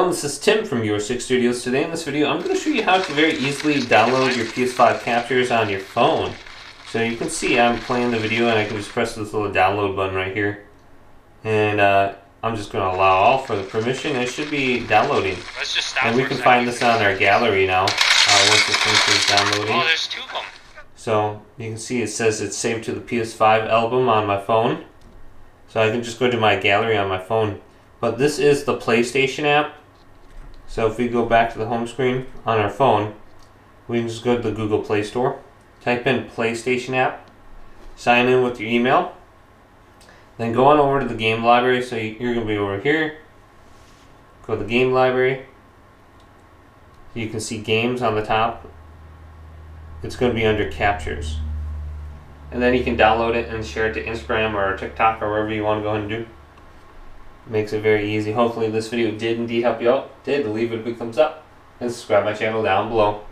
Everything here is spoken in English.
everyone, this is Tim from Your Six Studios. Today in this video, I'm going to show you how to very easily download your PS5 captures on your phone. So you can see I'm playing the video and I can just press this little download button right here. And I'm just going to allow all for the permission. It should be downloading. Let's just stop. And we can find this on our gallery now once it finishes downloading. Oh, there's two of them. So you can see it says it's saved to the PS5 album on my phone. So I can just go to my gallery on my phone. But this is the PlayStation app. So if we go back to the home screen on our phone, we can just go to the Google Play Store, type in PlayStation app, sign in with your email, then go on over to the game library. So you're going to be over here, go to the game library. You can see games on the top. It's going to be under captures. And then you can download it and share it to Instagram or TikTok or wherever you want to go ahead and do. Makes it very easy. Hopefully this video did indeed help you out. Did, leave it a big thumbs up and subscribe my channel down below.